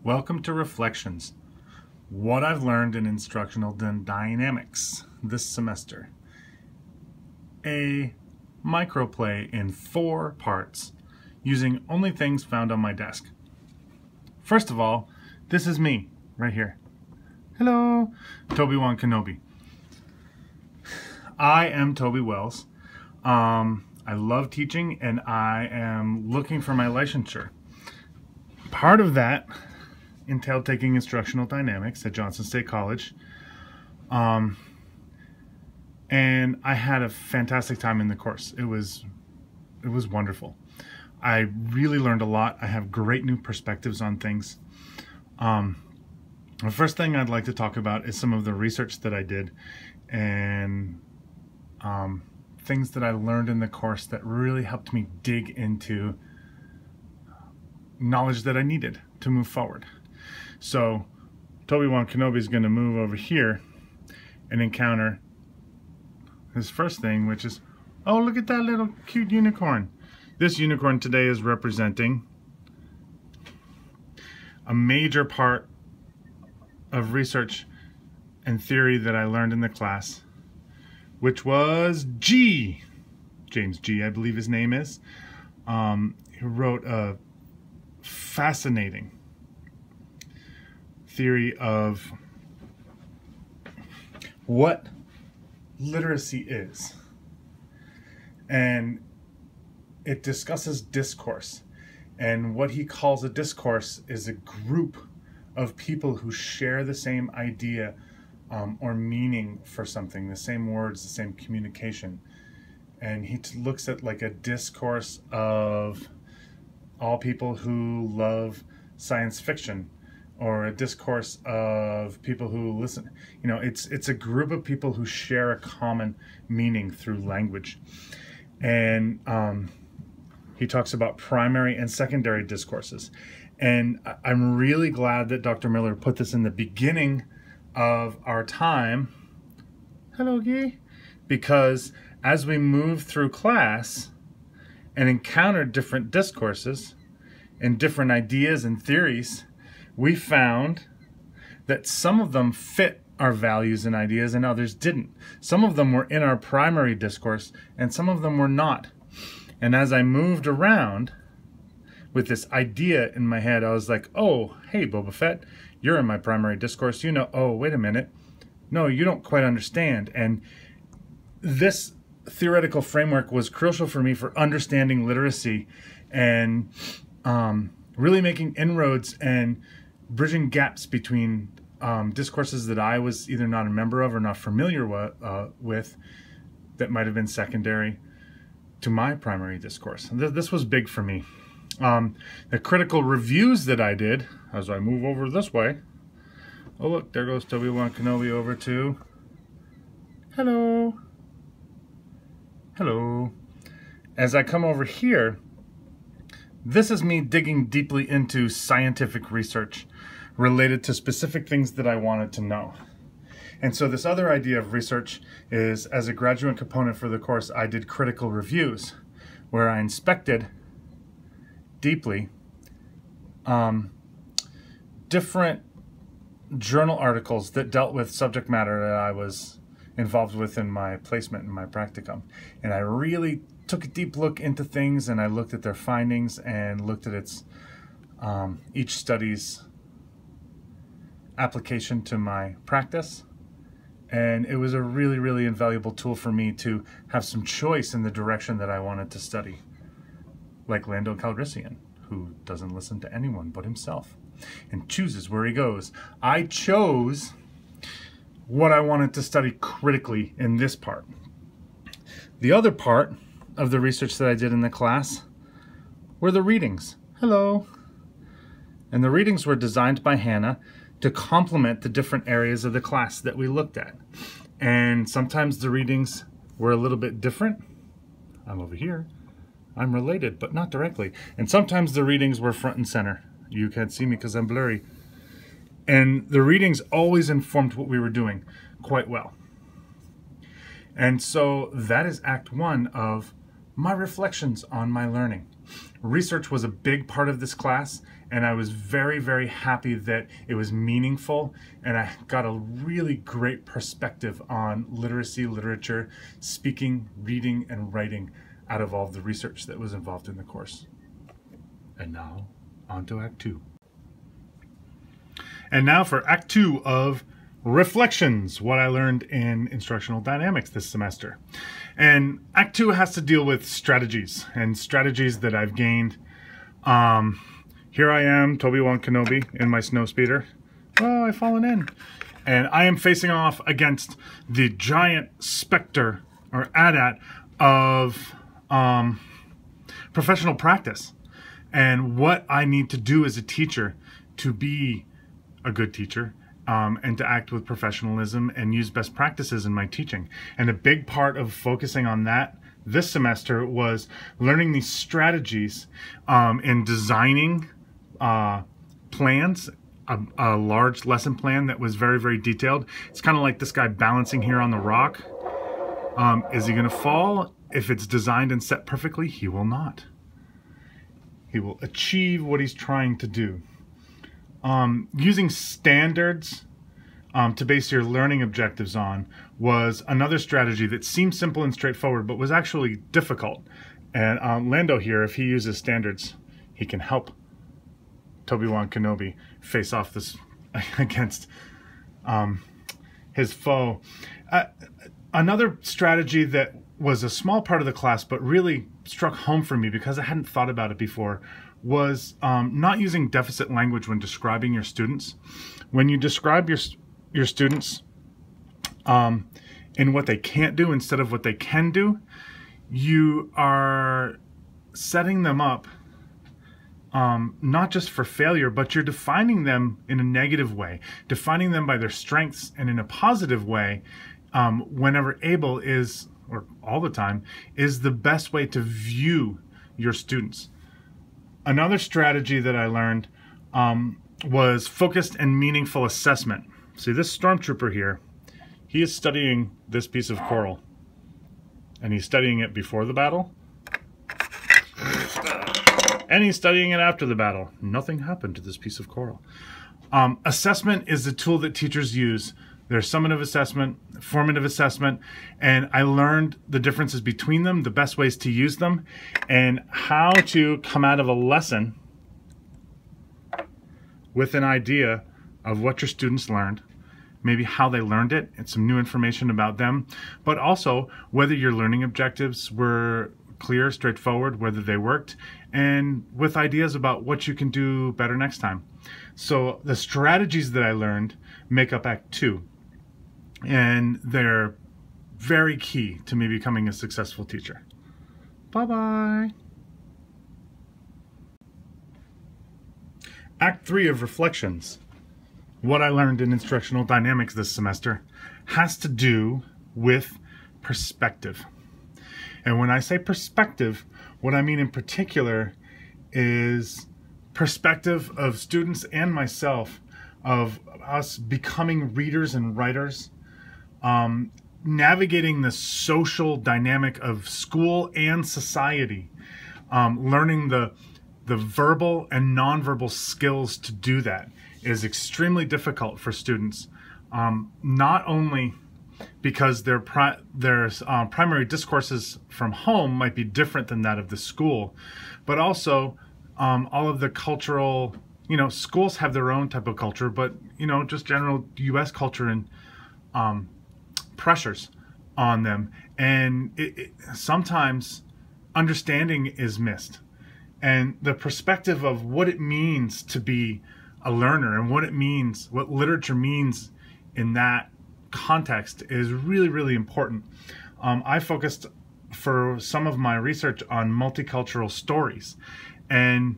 Welcome to Reflections, what I've learned in Instructional Dynamics this semester. A microplay in 4 parts using only things found on my desk. First of all, this is me right here. Hello, Toby-Wan Kenobi. I am Toby Wells. I love teaching and I am looking for my licensure. Part of that entailed taking Instructional Dynamics at Johnson State College. And I had a fantastic time in the course. It was wonderful. I really learned a lot. I have great new perspectives on things. The first thing I'd like to talk about is some of the research that I did and things that I learned in the course that really helped me dig into knowledge that I needed to move forward. So Toby-Wan Kenobi is going to move over here and encounter his first thing, which is, oh, look at that little cute unicorn. This unicorn today is representing a major part of research and theory that I learned in the class, which was G. James G, I believe his name is. He wrote a fascinating theory of what literacy is. And it discusses discourse. And what he calls a discourse is a group of people who share the same idea or meaning for something, the same words, the same communication. And he looks at like a discourse of all people who love science fiction, or a discourse of people who listen. You know, it's a group of people who share a common meaning through language. And he talks about primary and secondary discourses. And I'm really glad that Dr. Miller put this in the beginning of our time. Hello, Guy. Because as we moved through class and encountered different discourses and different ideas and theories, we found that some of them fit our values and ideas and others didn't. Some of them were in our primary discourse and some of them were not. And as I moved around with this idea in my head, I was like, oh, hey, Boba Fett, you're in my primary discourse. You know, oh, wait a minute. No, you don't quite understand. And this theoretical framework was crucial for me for understanding literacy and really making inroads and bridging gaps between discourses that I was either not a member of or not familiar with that might have been secondary to my primary discourse. This was big for me. The critical reviews that I did, as I move over this way, oh look, there goes Toby-Wan Kenobi over to, hello, hello. As I come over here, this is me digging deeply into scientific research related to specific things that I wanted to know. And so this other idea of research is, as a graduate component for the course, I did critical reviews, where I inspected deeply different journal articles that dealt with subject matter that I was involved with in my placement in my practicum. And I really took a deep look into things, and I looked at their findings and looked at its each study's application to my practice. And it was a really, really invaluable tool for me to have some choice in the direction that I wanted to study. Like Lando Calrissian, who doesn't listen to anyone but himself and chooses where he goes. I chose what I wanted to study critically in this part. The other part of the research that I did in the class were the readings. Hello. And the readings were designed by Hannah to complement the different areas of the class that we looked at. And sometimes the readings were a little bit different. I'm over here. I'm related, but not directly. And sometimes the readings were front and center. You can't see me because I'm blurry. And the readings always informed what we were doing quite well. And so that is Act 1 of my reflections on my learning. Research was a big part of this class, and I was very, very happy that it was meaningful, and I got a really great perspective on literacy, literature, speaking, reading, and writing out of all of the research that was involved in the course. And now, on to Act 2. And now for Act 2 of Reflections, what I learned in Instructional Dynamics this semester. And Act 2 has to deal with strategies, and strategies that I've gained. Here I am, Obi-Wan Kenobi, in my snowspeeder. Oh, I've fallen in. And I am facing off against the giant specter, or AT-AT, of professional practice. And what I need to do as a teacher to be a good teacher, and to act with professionalism and use best practices in my teaching. And a big part of focusing on that this semester was learning these strategies in designing plans, a large lesson plan that was very, very detailed. It's kind of like this guy balancing here on the rock. Is he going to fall? If it's designed and set perfectly, he will not. He will achieve what he's trying to do. Using standards to base your learning objectives on was another strategy that seemed simple and straightforward, but was actually difficult. And Lando here, if he uses standards, he can help Obi-Wan Kenobi face off this against his foe. Another strategy that was a small part of the class, but really struck home for me because I hadn't thought about it before, was not using deficit language when describing your students. When you describe your students in what they can't do instead of what they can do, you are setting them up not just for failure, but you're defining them in a negative way, defining them by their strengths, and in a positive way, whenever able is, or all the time, is the best way to view your students. Another strategy that I learned was focused and meaningful assessment. See, this stormtrooper here, he is studying this piece of coral. And he's studying it before the battle. And he's studying it after the battle. Nothing happened to this piece of coral. Assessment is the tool that teachers use. There's summative assessment, formative assessment, and I learned the differences between them, the best ways to use them, and how to come out of a lesson with an idea of what your students learned, maybe how they learned it, and some new information about them, but also whether your learning objectives were clear, straightforward, whether they worked, and with ideas about what you can do better next time. So the strategies that I learned make up Act 2. And they're very key to me becoming a successful teacher. Bye-bye. Act 3 of Reflections, what I learned in Instructional Dynamics this semester, has to do with perspective. And when I say perspective, what I mean in particular is perspective of students and myself, of us becoming readers and writers, navigating the social dynamic of school and society, learning the verbal and nonverbal skills to do that is extremely difficult for students, not only because their primary discourses from home might be different than that of the school, but also all of the cultural, schools have their own type of culture, but, just general U.S. culture and pressures on them. And sometimes understanding is missed. And the perspective of what it means to be a learner and what literature means in that context is really, really important. I focused for some of my research on multicultural stories. And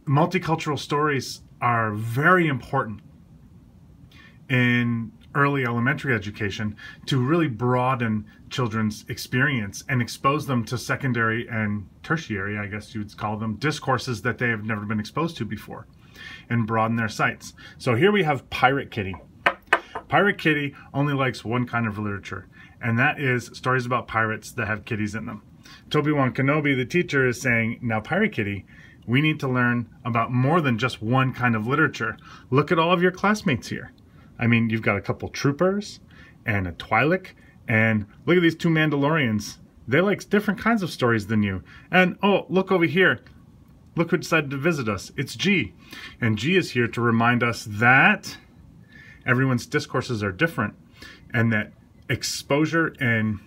multicultural stories are very important in early elementary education to really broaden children's experience and expose them to secondary and tertiary, I guess you would call them, discourses that they have never been exposed to before, and broaden their sights. So here we have Pirate Kitty. Pirate Kitty only likes one kind of literature, and that is stories about pirates that have kitties in them. Obi-Wan Kenobi, the teacher, is saying, now Pirate Kitty, we need to learn about more than just one kind of literature. Look at all of your classmates here. I mean, you've got a couple troopers and a Twi'lek, and look at these two Mandalorians. They like different kinds of stories than you. And oh, look over here. Look who decided to visit us. It's G. And G is here to remind us that everyone's discourses are different, and that exposure and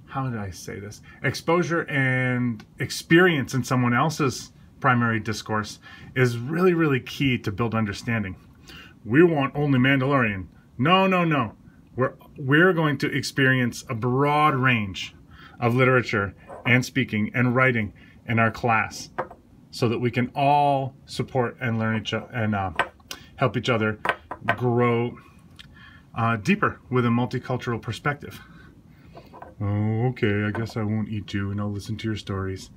how did I say this? Exposure and experience in someone else's primary discourse is really, really key to build understanding. We want only Mandalorian. No, no, no. We're going to experience a broad range of literature and speaking and writing in our class so that we can all support and learn each other and help each other grow deeper with a multicultural perspective. Oh, okay, I guess I won't eat you and I'll listen to your stories.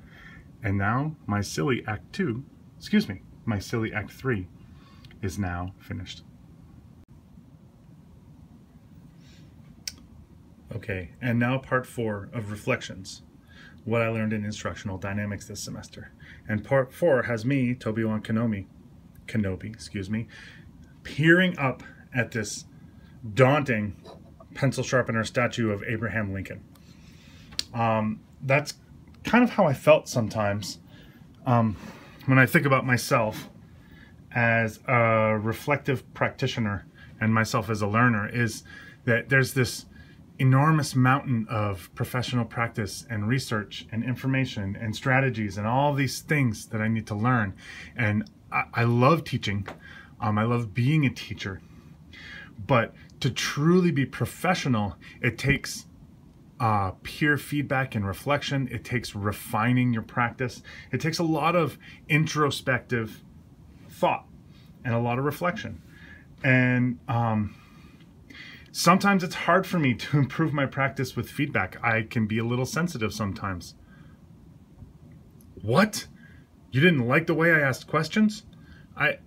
And now my silly Act 2, excuse me, my silly Act 3 is now finished. Okay, and now part 4 of Reflections, what I learned in Instructional Dynamics this semester. And part 4 has me, Obi-Wan Kenobi, peering up at this daunting pencil sharpener statue of Abraham Lincoln. That's kind of how I felt sometimes when I think about myself as a reflective practitioner and myself as a learner, is that there's this enormous mountain of professional practice and research and information and strategies and all these things that I need to learn. And I love teaching. I love being a teacher. But to truly be professional, it takes peer feedback and reflection. It takes refining your practice. It takes a lot of introspective thought and a lot of reflection. And sometimes it's hard for me to improve my practice with feedback. I can be a little sensitive sometimes. What? You didn't like the way I asked questions? I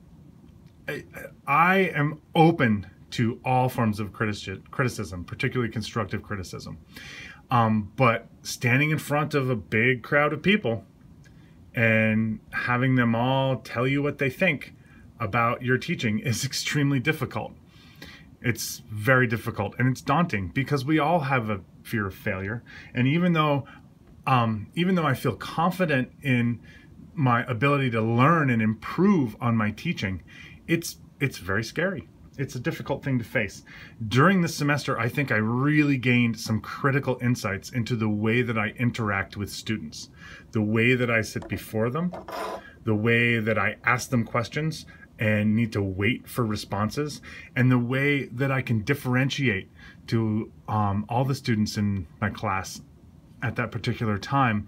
am open to all forms of criticism, particularly constructive criticism. But standing in front of a big crowd of people and having them all tell you what they think about your teaching is extremely difficult. It's very difficult, and it's daunting because we all have a fear of failure. And even though I feel confident in my ability to learn and improve on my teaching, it's very scary. It's a difficult thing to face. During this semester, I think I really gained some critical insights into the way that I interact with students, the way that I sit before them, the way that I ask them questions and need to wait for responses, and the way that I can differentiate to all the students in my class at that particular time,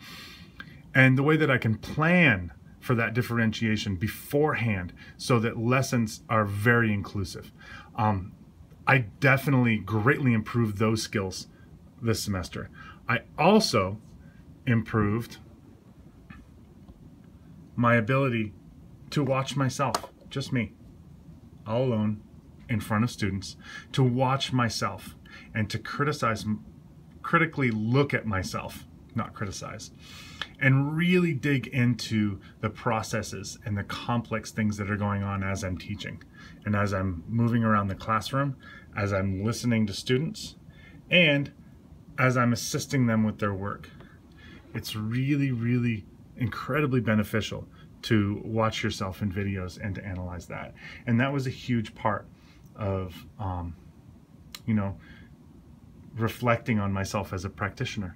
and the way that I can plan for that differentiation beforehand so that lessons are very inclusive. I definitely greatly improved those skills this semester. I also improved my ability to watch myself, just me, all alone in front of students, to watch myself and to critically look at myself, not criticize, and really dig into the processes and the complex things that are going on as I'm teaching and as I'm moving around the classroom, as I'm listening to students, and as I'm assisting them with their work. It's really, really incredibly beneficial to watch yourself in videos and to analyze that. And that was a huge part of, reflecting on myself as a practitioner.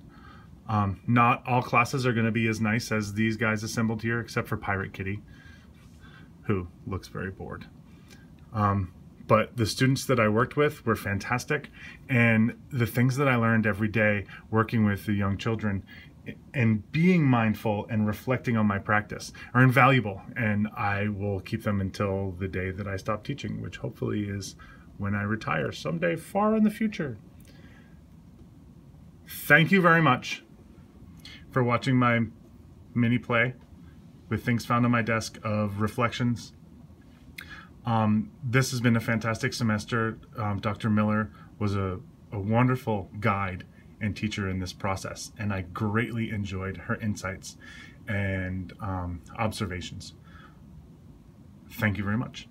Not all classes are going to be as nice as these guys assembled here, except for Pirate Kitty, who looks very bored. But the students that I worked with were fantastic, and the things that I learned every day working with the young children and being mindful and reflecting on my practice are invaluable, and I will keep them until the day that I stop teaching, which hopefully is when I retire someday far in the future. Thank you very much for watching my mini play with things found on my desk of reflections. This has been a fantastic semester. Dr. Miller was a wonderful guide and teacher in this process, and I greatly enjoyed her insights and observations. Thank you very much.